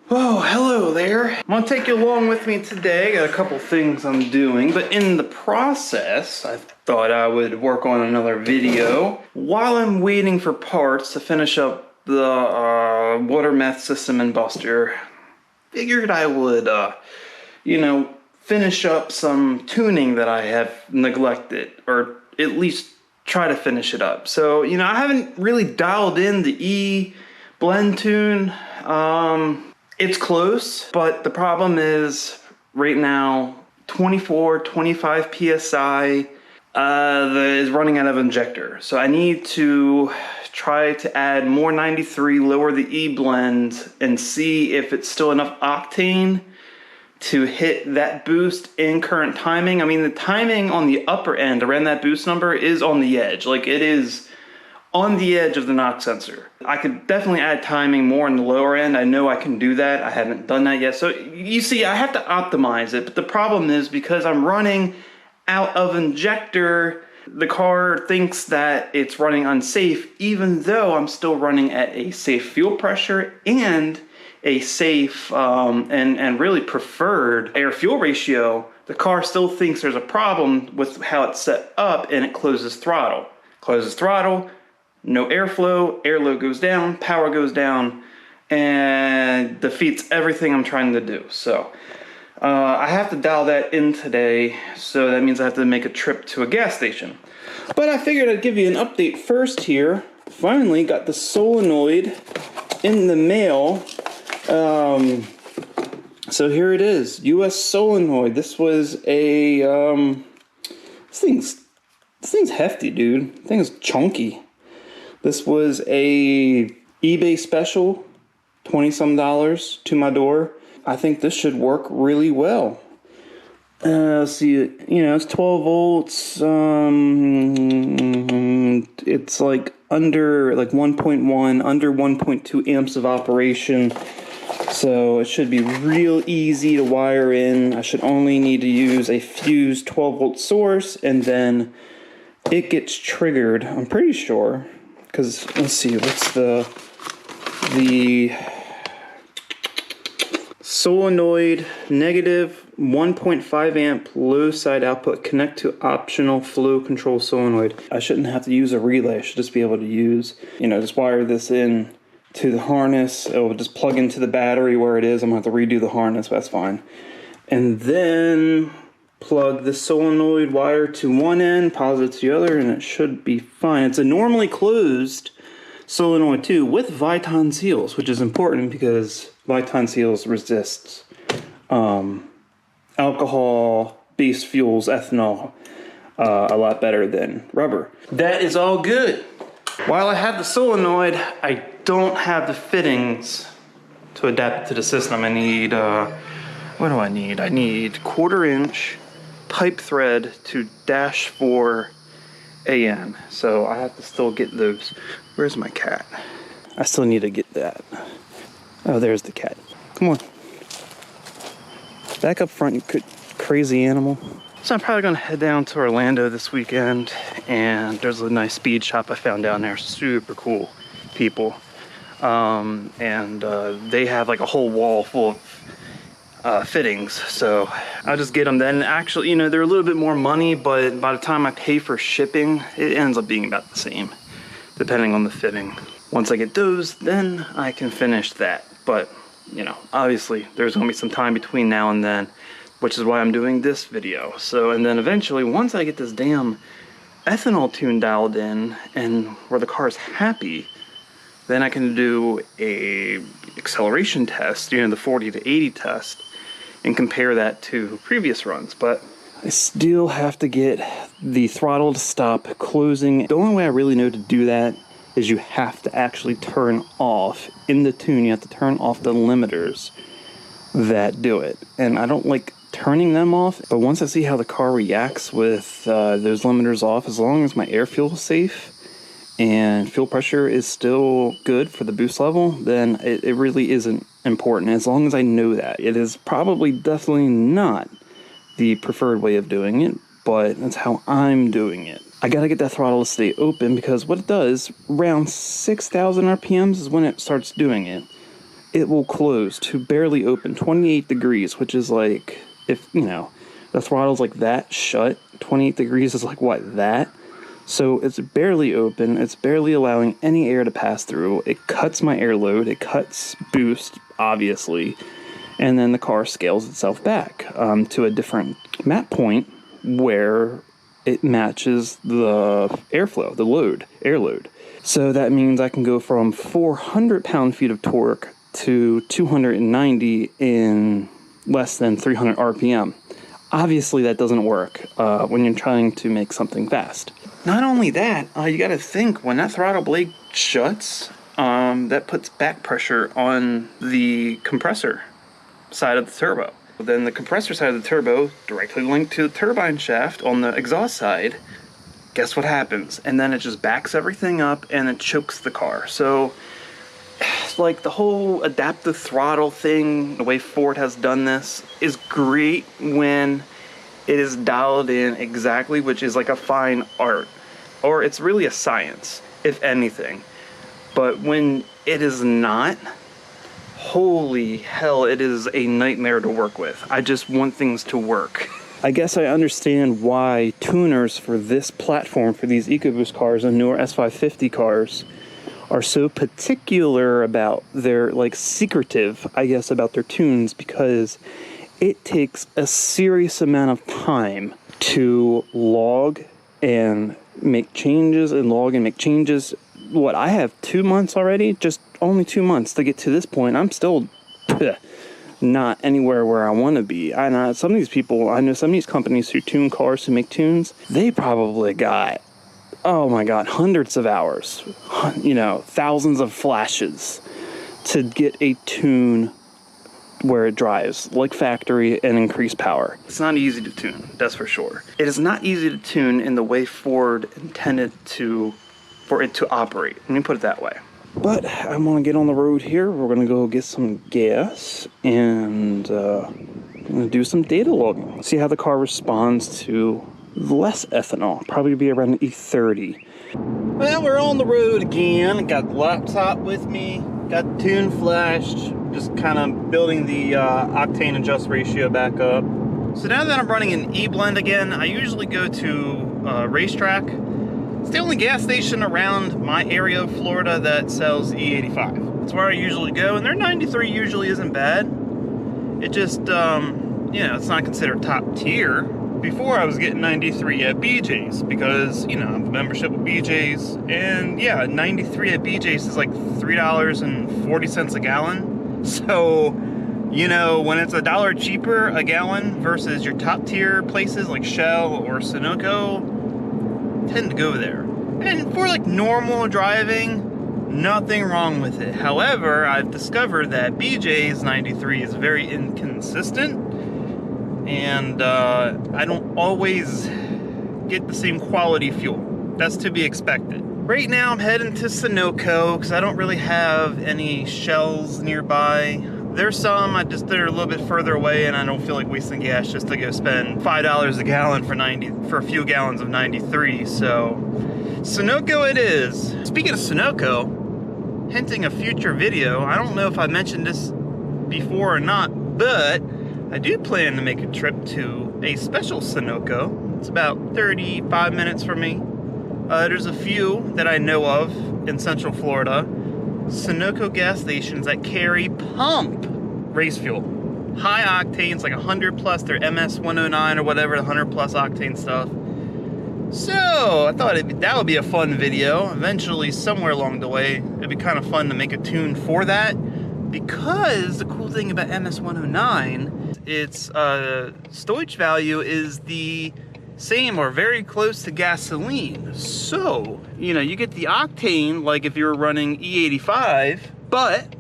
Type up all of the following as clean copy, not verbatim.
Oh, hello there. I'm gonna take you along with me today. Got a couple things I'm doing, but in the process, I thought I would work on another video while I'm waiting for parts to finish up the water meth system and buster. Figured I would, finish up some tuning that I have neglected, or at least try to finish it up. So, I haven't really dialed in the E blend tune. It's close, but the problem is right now 24, 25 PSI is running out of injector. So I need to try to add more 93, lower the E blend, and see if it's still enough octane to hit that boost in current timing. I mean, the timing on the upper end around that boost number is on the edge. Like, it is on the edge of the knock sensor. I could definitely add timing more in the lower end. I know I can do that. I haven't done that yet. So you see, I have to optimize it. But the problem is, because I'm running out of injector, the car thinks that it's running unsafe, even though I'm still running at a safe fuel pressure and a safe and really preferred air-fuel ratio. The car still thinks there's a problem with how it's set up, and it closes throttle. Closes throttle, no airflow, airload goes down, power goes down, and defeats everything I'm trying to do. So I have to dial that in today, so that means I have to make a trip to a gas station. But I figured I'd give you an update first here. Finally got the Solenoid in the mail. So here it is, US Solenoid. This was a, this thing's hefty, dude. This thing's chunky. This was a eBay special, $20-some to my door. I think this should work really well. Let's see, it's 12 volts. It's like under 1.1, under 1.2 amps of operation. So it should be real easy to wire in. I should only need to use a fused 12 volt source, and then it gets triggered, I'm pretty sure. Because, let's see, what's the Solenoid negative 1.5 amp low side output, connect to optional flow control solenoid. I shouldn't have to use a relay. I should just be able to use, just wire this in to the harness. It'll just plug into the battery where it is. I'm going to have to redo the harness, but that's fine. And then plug the solenoid wire to one end, positive to the other, and it should be fine. It's a normally closed solenoid too, with Viton seals, which is important because Viton seals resists alcohol-based fuels, ethanol, a lot better than rubber. That is all good. While I have the solenoid, I don't have the fittings to adapt it to the system. I need, what do I need? I need 1/4 inch pipe thread to -4 AN. So I have to still get those. Where's my cat? I still need to get that. Oh, there's the cat. Come on. Back up front, you crazy animal. So I'm probably gonna head down to Orlando this weekend, and there's a nice speed shop I found down there. Super cool people. They have like a whole wall full of fittings, so I'll just get them then. Actually, they're a little bit more money, but by the time I pay for shipping, it ends up being about the same, depending on the fitting. Once I get those, then I can finish that. But, obviously there's gonna be some time between now and then, which is why I'm doing this video. So, and then eventually, once I get this damn ethanol tune dialed in and where the car is happy, then I can do a acceleration test, the 40 to 80 test, and compare that to previous runs. But I still have to get the throttle to stop closing. The only way I really know to do that is you have to actually turn off, in the tune, you have to turn off the limiters that do it. And I don't like turning them off, but once I see how the car reacts with those limiters off, as long as my air fuel is safe and fuel pressure is still good for the boost level, then it really isn't important. As long as I know that. It is probably definitely not the preferred way of doing it, but that's how I'm doing it. I gotta get that throttle to stay open, because what it does, around 6,000 RPMs is when it starts doing it. it will close to barely open, 28 degrees, which is like, if, you know, the throttle's like that shut, 28 degrees is like, what, that? So it's barely open, it's barely allowing any air to pass through, it cuts my air load, it cuts boost, obviously, and then the car scales itself back to a different map point where it matches the airflow, the load, air load. So that means I can go from 400 pound-feet of torque to 290 in less than 300 RPM. Obviously, that doesn't work when you're trying to make something fast. Not only that, you got to think, when that throttle blade shuts, that puts back pressure on the compressor side of the turbo. Then the compressor side of the turbo, directly linked to the turbine shaft on the exhaust side, guess what happens? And then it just backs everything up and it chokes the car. So, like, the whole adaptive throttle thing, the way Ford has done this, is great when it is dialed in exactly, which is like a fine art. Or it's really a science, if anything. But when it is not, holy hell, it is a nightmare to work with. I just want things to work. I guess I understand why tuners for this platform, for these EcoBoost cars and newer S550 cars, are so particular about their, like, secretive, I guess, about their tunes, because it takes a serious amount of time to log and make changes and log and make changes. What, I have 2 months already? Just only 2 months to get to this point. I'm still not anywhere where I want to be. I know some of these people, I know some of these companies who tune cars, who make tunes, they probably got, oh my God, hundreds of hours, you know, thousands of flashes to get a tune where it drives like factory and increase power. It's not easy to tune, that's for sure. It is not easy to tune in the way Ford intended for it to operate. Let me put it that way. But I'm gonna get on the road here. We're gonna go get some gas and I'm gonna do some data logging. See how the car responds to less ethanol. Probably be around E30. Well, we're on the road again. Got the laptop with me. Got the tune flashed. Just kind of building the octane adjust ratio back up. So now that I'm running an E-blend again, I usually go to Racetrack. It's the only gas station around my area of Florida that sells E85. That's where I usually go, and their 93 usually isn't bad. It just, you know, it's not considered top tier. Before I was getting 93 at BJ's because, you know, I have a membership with BJ's, and yeah, 93 at BJ's is like $3.40 a gallon. So, you know, when it's $1 cheaper a gallon versus your top tier places like Shell or Sunoco, tend to go there. And for like normal driving, nothing wrong with it. However, I've discovered that BJ's 93 is very inconsistent, and I don't always get the same quality fuel. That's to be expected. Right now I'm heading to Sunoco because I don't really have any Shells nearby. There's some, they're a little bit further away, and I don't feel like wasting gas just to go spend $5 a gallon for a few gallons of 93. So Sunoco it is. Speaking of Sunoco, hinting a future video, I don't know if I mentioned this before or not, but I do plan to make a trip to a special Sunoco. It's about 35 minutes from me. There's a few that I know of in Central Florida. Sunoco gas stations that carry pump race fuel. High octanes, like 100 plus, their MS 109 or whatever, the 100 plus octane stuff. So I thought that would be a fun video. Eventually, somewhere along the way, it'd be kind of fun to make a tune for that, because the cool thing about MS 109, its storage value is the same or very close to gasoline. So, you know, you get the octane like if you were running E85, but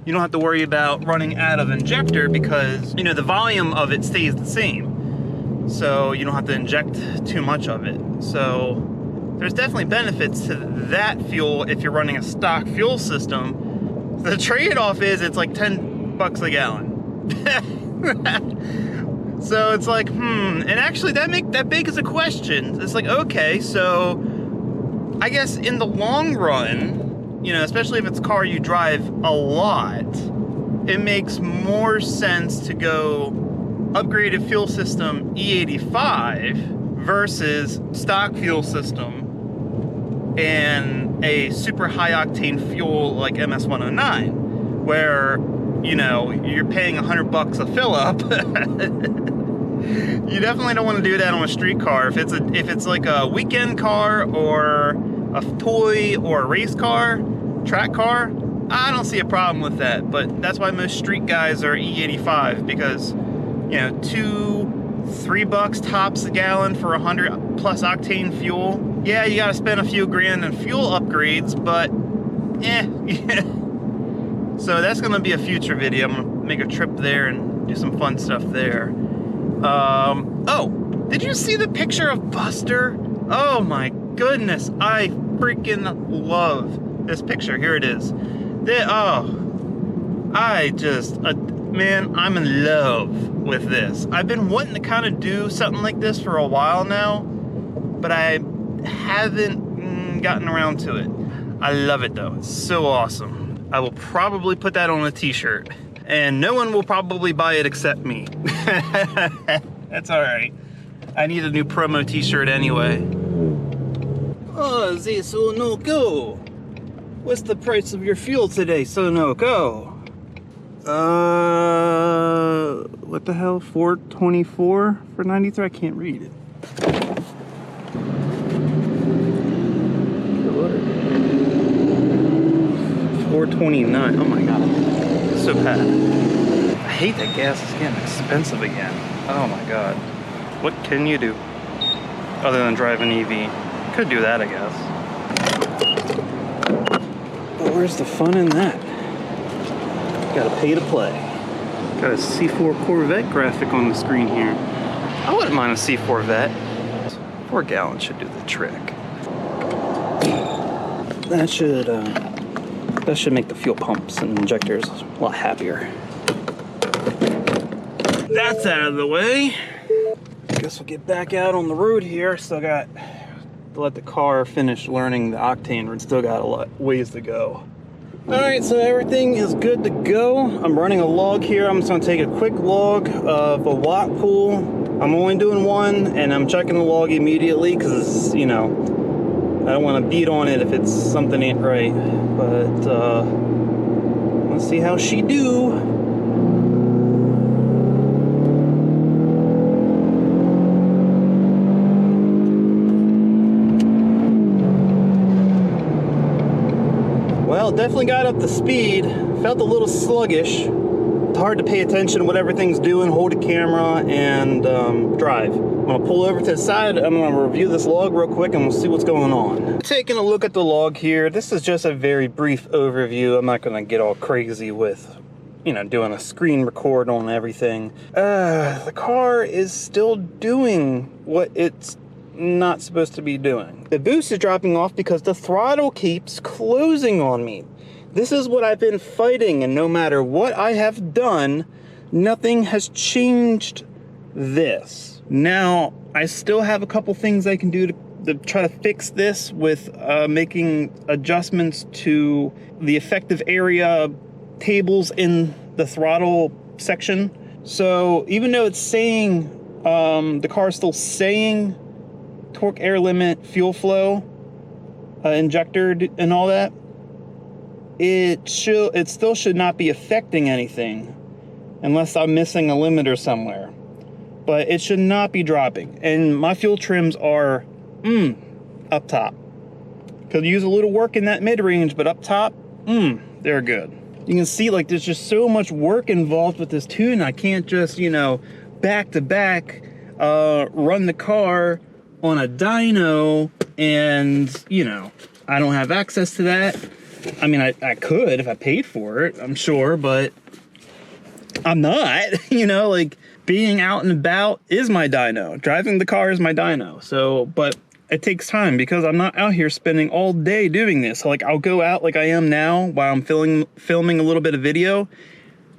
you don't have to worry about running out of injector because, you know, the volume of it stays the same. So you don't have to inject too much of it. So there's definitely benefits to that fuel if you're running a stock fuel system. The trade-off is it's like 10 bucks a gallon. So it's like, and actually that begs a question. It's like, okay, so I guess in the long run, you know, especially if it's a car you drive a lot, it makes more sense to go upgraded fuel system E85 versus stock fuel system and a super high octane fuel like MS109, where, you know, you're paying $100 a fill up. You definitely don't want to do that on a street car. If it's like a weekend car or a toy or a race car, track car, I don't see a problem with that. But that's why most street guys are E85, because, you know, $2-3 tops a gallon for 100 plus octane fuel. Yeah, you got to spend a few grand in fuel upgrades, but yeah. So that's gonna be a future video. I'm gonna make a trip there and do some fun stuff there. Oh, did you see the picture of Buster? Oh my goodness, I freaking love this picture. Here it is. Man, I'm in love with this. I've been wanting to kind of do something like this for a while now, but I haven't gotten around to it. I love it though, it's so awesome. I will probably put that on a t-shirt, and no one will probably buy it except me. That's all right. I need a new promo t-shirt anyway. Oh, this will no go. What's the price of your fuel today, so no go? What the hell? 424 for 93? I can't read it. $4.29. Oh my god, I'm so bad. I hate that gas is getting expensive again. Oh my god. What can you do other than drive an EV? Could do that, I guess. But where's the fun in that? Gotta pay to play. Got a C4 Corvette graphic on the screen here. I wouldn't mind a C4 Vet. 4 gallons should do the trick. That should make the fuel pumps and injectors a lot happier. That's out of the way. Guess we'll get back out on the road here. Still got to let the car finish learning the octane. We've still got a lot ways to go. All right, so everything is good to go. I'm running a log here. I'm just gonna take a quick log of a watt pool. I'm only doing one, and I'm checking the log immediately because, you know, I don't want to beat on it if it's something ain't right. But let's see how she do. Well, definitely got up to speed. Felt a little sluggish. It's hard to pay attention to what everything's doing, hold a camera, and drive. I'm gonna pull over to the side. I'm gonna review this log real quick and we'll see what's going on. Taking a look at the log here. This is just a very brief overview. I'm not gonna get all crazy with, you know, doing a screen record on everything. The car is still doing what it's not supposed to be doing. The boost is dropping off because the throttle keeps closing on me. This is what I've been fighting, and no matter what I have done, nothing has changed this. Now, I still have a couple things I can do to try to fix this with making adjustments to the effective area tables in the throttle section. So even though it's saying, the car is still saying torque, air limit, fuel flow, injector, and all that, it still should not be affecting anything unless I'm missing a limiter somewhere. But it should not be dropping. And my fuel trims are up top. Could use a little work in that mid-range, but up top, they're good. You can see, like, there's just so much work involved with this tune. I can't just, you know, back to back run the car on a dyno, and, you know, I don't have access to that. I mean, I could if I paid for it, I'm sure, but I'm not. You know, like, being out and about is my dyno. Driving the car is my dyno. So, but it takes time because I'm not out here spending all day doing this. So, like, I'll go out like I am now while I'm filming a little bit of video,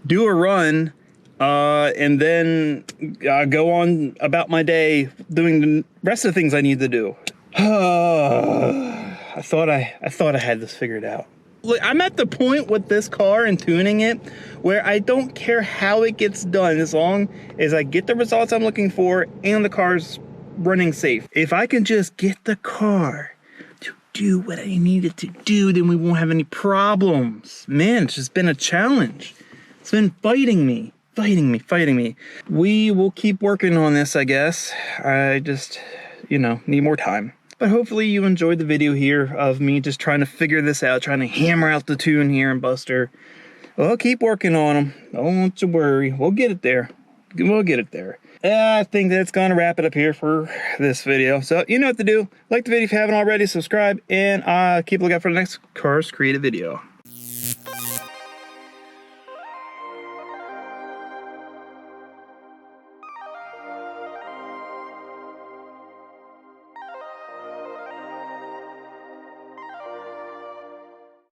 do a run, and then go on about my day doing the rest of the things I need to do. I thought I had this figured out. look, I'm at the point with this car and tuning it where I don't care how it gets done as long as I get the results I'm looking for and the car's running safe. If I can just get the car to do what I need it to do, then we won't have any problems. Man, it's just been a challenge. It's been fighting me. We will keep working on this, I guess. I just, you know, need more time. But hopefully you enjoyed the video here of me just trying to figure this out, trying to hammer out the tune here in Buster. We'll keep working on them. Don't you worry. We'll get it there. We'll get it there. I think that's going to wrap it up here for this video. So you know what to do. Like the video if you haven't already. Subscribe. And keep a lookout for the next Cars Creative video.